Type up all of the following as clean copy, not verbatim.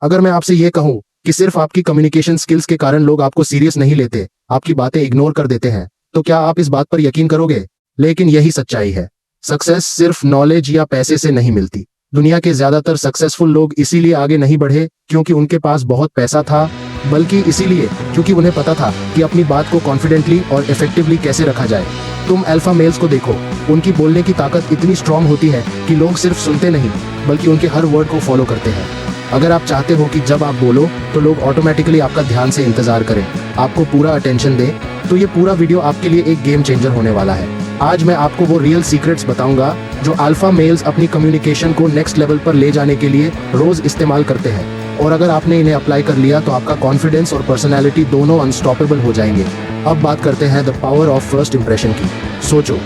अगर मैं आपसे ये कहूं कि सिर्फ आपकी कम्युनिकेशन स्किल्स के कारण लोग आपको सीरियस नहीं लेते, आपकी बातें इग्नोर कर देते हैं, तो क्या आप इस बात पर यकीन करोगे? लेकिन यही सच्चाई है। सक्सेस सिर्फ नॉलेज या पैसे से नहीं मिलती। दुनिया के ज्यादातर सक्सेसफुल लोग इसीलिए आगे नहीं बढ़े क्योंकि उनके पास बहुत पैसा था, बल्कि इसीलिए क्योंकि उन्हें पता था कि अपनी बात को कॉन्फिडेंटली और इफेक्टिवली कैसे रखा जाए। तुम अल्फा मेल्स को देखो, उनकी बोलने की ताकत इतनी स्ट्रांग होती है कि लोग सिर्फ सुनते नहीं बल्कि उनके हर वर्ड को फॉलो करते हैं। अगर आप चाहते हो कि जब आप बोलो तो लोग ऑटोमेटिकली आपका ध्यान से इंतजार करें, आपको पूरा अटेंशन दें, तो ये पूरा वीडियो आपके लिए एक गेम चेंजर होने वाला है। आज मैं आपको वो रियल सीक्रेट्स बताऊंगा जो अल्फा मेल्स अपनी कम्युनिकेशन को नेक्स्ट लेवल पर ले जाने के लिए रोज इस्तेमाल करते हैं, और अगर आपने इन्हें अप्लाई कर लिया तो आपका कॉन्फिडेंस और पर्सनैलिटी दोनों अनस्टॉपेबल हो जाएंगे। अब बात करते हैं the power of first impression की। सोचो,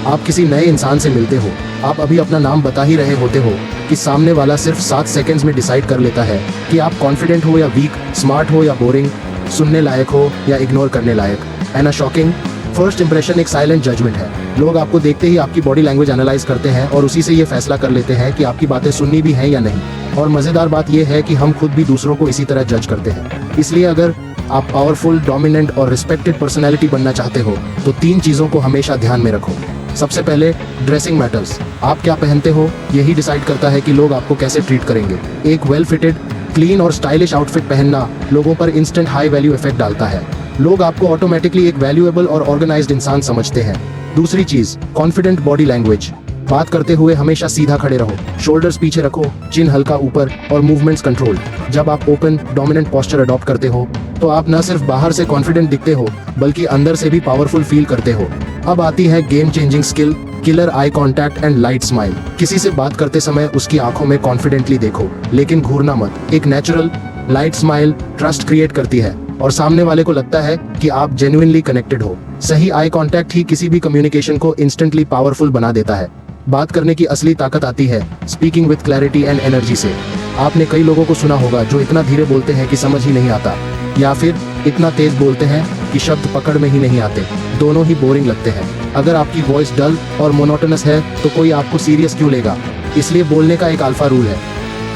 आप किसी नए इंसान से मिलते हो, आप अभी अपना नाम बता ही रहे होते हो कि सामने वाला सिर्फ 7 सेकंड्स में डिसाइड कर लेता है कि आप कॉन्फिडेंट हो या वीक, स्मार्ट हो या बोरिंग, सुनने लायक हो या इग्नोर करने लायक। है ना शॉकिंग? फर्स्ट इंप्रेशन एक साइलेंट जजमेंट है। लोग आपको देखते ही आपकी बॉडी लैंग्वेज एनालाइज करते हैं और उसी से ये फैसला कर लेते हैं कि आपकी बातें सुननी भी हैं या नहीं। और मजेदार बात यह है कि हम खुद भी दूसरों को इसी तरह जज करते हैं। इसलिए अगर आप पावरफुल, डोमिनेंट और रिस्पेक्टेड पर्सनैलिटी बनना चाहते हो तो 3 चीजों को हमेशा ध्यान में रखो। सबसे पहले, ड्रेसिंग मैटर्स। आप क्या पहनते हो यही डिसाइड करता है कि लोग आपको कैसे ट्रीट करेंगे। एक वेल फिटेड, क्लीन और स्टाइलिश आउटफिट पहनना लोगों पर इंस्टेंट हाई वैल्यू इफेक्ट डालता है। लोग आपको ऑटोमेटिकली एक वैल्यूएबल और ऑर्गेनाइज्ड इंसान समझते हैं। दूसरी चीज, कॉन्फिडेंट बॉडी लैंग्वेज। बात करते हुए हमेशा सीधा खड़े रहो, शोल्डर्स पीछे रखो, चिन हल्का ऊपर और मूवमेंट्स कंट्रोल। जब आप ओपन, डोमिनेंट पोस्चर अडॉप्ट करते हो तो आप न सिर्फ बाहर से कॉन्फिडेंट दिखते हो बल्कि अंदर से भी पावरफुल फील करते हो। अब आती है game changing skill, killer eye contact and light smile. किसी से बात करते समय उसकी आंखों में कॉन्फिडेंटली देखो, लेकिन घूरना मत। एक natural light smile trust create करती है और सामने वाले को लगता है कि आप जेन्युइनली कनेक्टेड हो। सही आई कांटेक्ट ही किसी भी कम्युनिकेशन को इंस्टेंटली पावरफुल बना देता है। बात करने की असली ताकत आती है speaking with clarity and energy से। आपने कई लोगों को सुना होगा जो इतना धीरे बोलते हैं कि समझ ही नहीं आता, या फिर इतना तेज बोलते हैं कि शब्द पकड़ में ही नहीं आते। दोनों ही बोरिंग लगते हैं। अगर आपकी वॉइस डल और मोनोटोनस है तो कोई आपको सीरियस क्यों लेगा? इसलिए बोलने का एक अल्फा रूल है,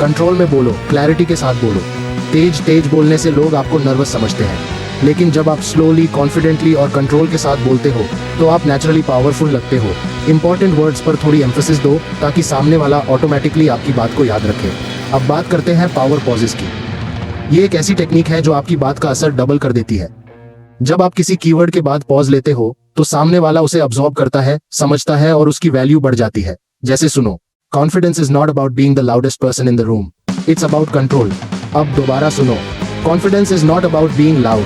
कंट्रोल में बोलो, क्लैरिटी के साथ बोलो। तेज बोलने से लोग आपको नर्वस समझते हैं, लेकिन जब आप स्लोली, कॉन्फिडेंटली और कंट्रोल के साथ बोलते हो तो आप नेचुरली पावरफुल लगते हो। इंपॉर्टेंट वर्ड्स पर थोड़ी एम्फेसिस दो ताकि सामने वाला ऑटोमेटिकली आपकी बात को याद रखे। अब बात करते हैं पावर पॉजेस की। ये एक ऐसी टेक्निक है जो आपकी बात का असर डबल कर देती है। जब आप किसी कीवर्ड के बाद पॉज लेते हो तो सामने वाला उसे अब्सॉर्ब करता है, समझता है और उसकी वैल्यू बढ़ जाती है। जैसे सुनो, confidence is not about being the loudest person in the room, it's about control. अब दोबारा सुनो, confidence is not about being loud,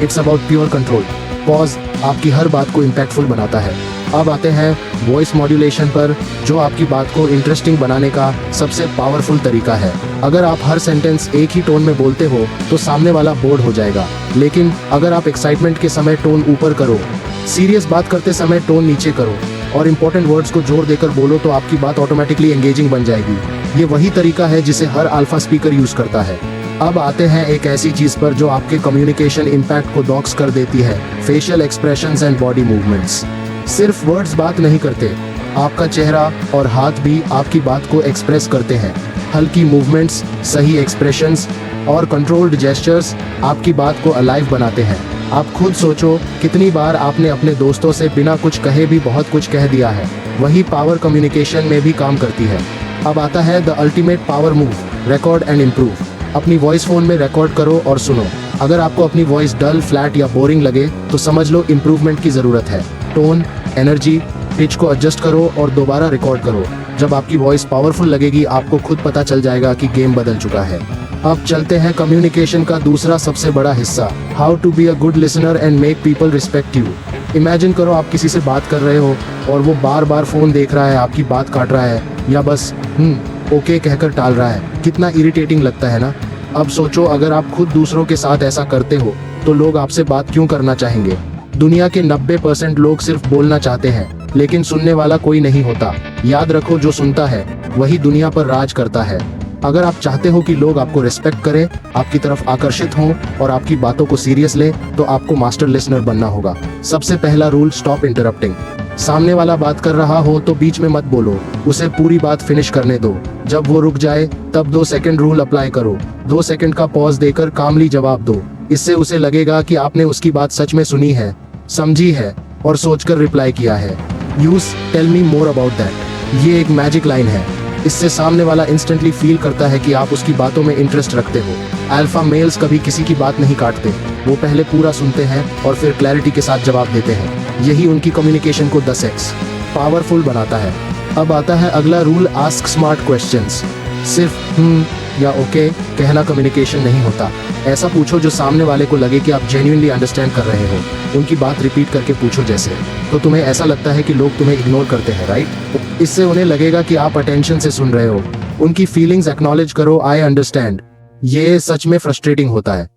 it's about pure control. Pause आपकी हर बात को इम्पैक्टफुल बनाता है। अब आते हैं वॉइस मॉड्यूलेशन पर, जो आपकी बात को इंटरेस्टिंग बनाने का सबसे पावरफुल तरीका है। अगर आप हर सेंटेंस एक ही टोन में बोलते हो तो सामने वाला बोर्ड हो जाएगा, लेकिन अगर आप एक्साइटमेंट के समय टोन ऊपर करो, सीरियस बात करते समय टोन नीचे करो और इंपॉर्टेंट वर्ड्स को जोर देकर बोलो तो आपकी बात ऑटोमेटिकली एंगेजिंग बन जाएगी। ये वही तरीका है जिसे हर अल्फा स्पीकर यूज करता है। अब आते हैं एक ऐसी चीज पर जो आपके कम्युनिकेशन इम्पैक्ट को डॉक्स कर देती है, facial expressions and body movements. सिर्फ वर्ड्स बात नहीं करते, आपका चेहरा और हाथ भी आपकी बात को एक्सप्रेस करते हैं। हल्की मूवमेंट्स, सही एक्सप्रेशंस और कंट्रोल्ड जेस्चर्स आपकी बात को अलाइव बनाते हैं। आप खुद सोचो, कितनी बार आपने अपने दोस्तों से बिना कुछ कहे भी बहुत कुछ कह दिया है। वही पावर कम्युनिकेशन में भी काम करती है। अब आता है the ultimate power move, record and improve. अपनी वॉइस फोन में रिकॉर्ड करो और सुनो। अगर आपको अपनी वॉइस डल, फ्लैट या बोरिंग लगे तो समझ लो इम्प्रूवमेंट की जरूरत है। टोन, एनर्जी, पिच को एडजस्ट करो और दोबारा रिकॉर्ड करो। जब आपकी वॉइस पावरफुल लगेगी आपको खुद पता चल जाएगा कि गेम बदल चुका है। अब चलते हैं कम्युनिकेशन का दूसरा सबसे बड़ा हिस्सा, how to be a good listener and make people respect you. Imagine करो आप किसी से बात कर रहे हो और वो बार बार फोन देख रहा है, आपकी बात काट रहा है या बस ओके कहकर टाल रहा है। कितना इरिटेटिंग लगता है ना? अब सोचो, अगर आप खुद दूसरों के साथ ऐसा करते हो तो लोग आपसे बात क्यों करना चाहेंगे? दुनिया के 90% लोग सिर्फ बोलना चाहते हैं, लेकिन सुनने वाला कोई नहीं होता। याद रखो, जो सुनता है वही दुनिया पर राज करता है। अगर आप चाहते हो कि लोग आपको रिस्पेक्ट करें, आपकी तरफ आकर्षित हों और आपकी बातों को सीरियस लें, तो आपको मास्टर लिसनर बनना होगा। सबसे पहला रूल, स्टॉप इंटरप्टिंग। सामने वाला बात कर रहा हो तो बीच में मत बोलो, उसे पूरी बात फिनिश करने दो। जब वो रुक जाए तब 2 सेकंड रूल अप्लाई करो। 2 सेकंड का पॉज देकर कामली जवाब दो। इससे उसे लगेगा कि आपने उसकी बात सच में सुनी है, समझी है और सोचकर रिप्लाई किया है। Use tell me more about that. ये एक मैजिक लाइन है। इससे सामने वाला इंस्टेंटली फील करता है कि आप उसकी बातों में इंटरेस्ट रखते हो। अल्फा मेल्स कभी किसी की बात नहीं काटते, वो पहले पूरा सुनते हैं और फिर क्लैरिटी के साथ जवाब देते हैं। यही उनकी कम्युनिकेशन को 10x पावरफुल बनाता है। अब आता है अगला रूल, आस्क स्मार्ट क्वेश्चंस। सिर्फ या ओके कहना कम्युनिकेशन नहीं होता। ऐसा पूछो जो सामने वाले को लगे कि आप जेन्युइनली अंडरस्टैंड कर रहे हो। उनकी बात रिपीट करके पूछो, जैसे तो तुम्हें ऐसा लगता है कि लोग तुम्हें इग्नोर करते हैं, राइट? इससे उन्हें लगेगा कि आप अटेंशन से सुन रहे हो। उनकी फीलिंग्स एक्नॉलेज करो, आई अंडरस्टैंड। ये सच में फ्रस्ट्रेटिंग होता है।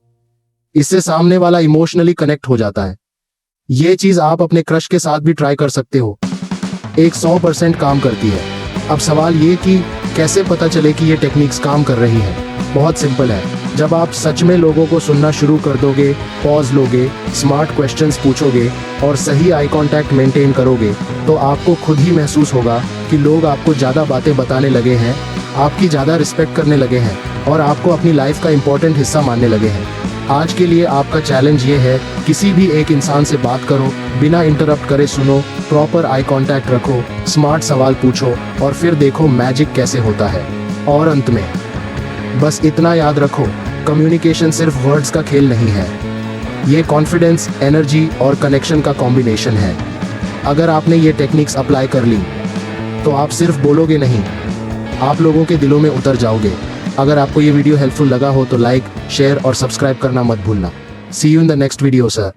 इससे सामने वाला इमोशनली कनेक्ट हो जाता है। ये चीज आप अपने क्रश के साथ भी ट्राई कर सकते हो। एक 100% काम करती है। अब सवाल ये कि कैसे पता चले कि ये टेक्निक्स काम कर रही हैं? बहुत सिंपल है। जब आप सच में लोगों को सुनना शुरू कर दोगे, पॉज लोगे, स्मार्ट क्वेश्चंस पूछोगे और सही आई कांटेक्ट मेंटेन करोगे, तो आपको खुद ही महसूस होगा कि लोग आपको ज़्यादा बातें बताने लगे हैं, आपकी ज़्यादा रिस्पेक्ट करने लगे हैं और आपको अपनी लाइफ का इम्पोर्टेंट हिस्सा मानने लगे हैं। आज के लिए आपका चैलेंज ये है, किसी भी एक इंसान से बात करो, बिना इंटरप्ट करे सुनो, प्रॉपर आई कांटेक्ट रखो, स्मार्ट सवाल पूछो और फिर देखो मैजिक कैसे होता है। और अंत में बस इतना याद रखो, कम्युनिकेशन सिर्फ वर्ड्स का खेल नहीं है। ये कॉन्फिडेंस, एनर्जी और कनेक्शन का कॉम्बिनेशन है। अगर आपने ये टेक्निक्स अप्लाई कर ली तो आप सिर्फ बोलोगे नहीं, आप लोगों के दिलों में उतर जाओगे। अगर आपको ये वीडियो हेल्पफुल लगा हो तो लाइक, शेयर और सब्सक्राइब करना मत भूलना। See you in the next video sir.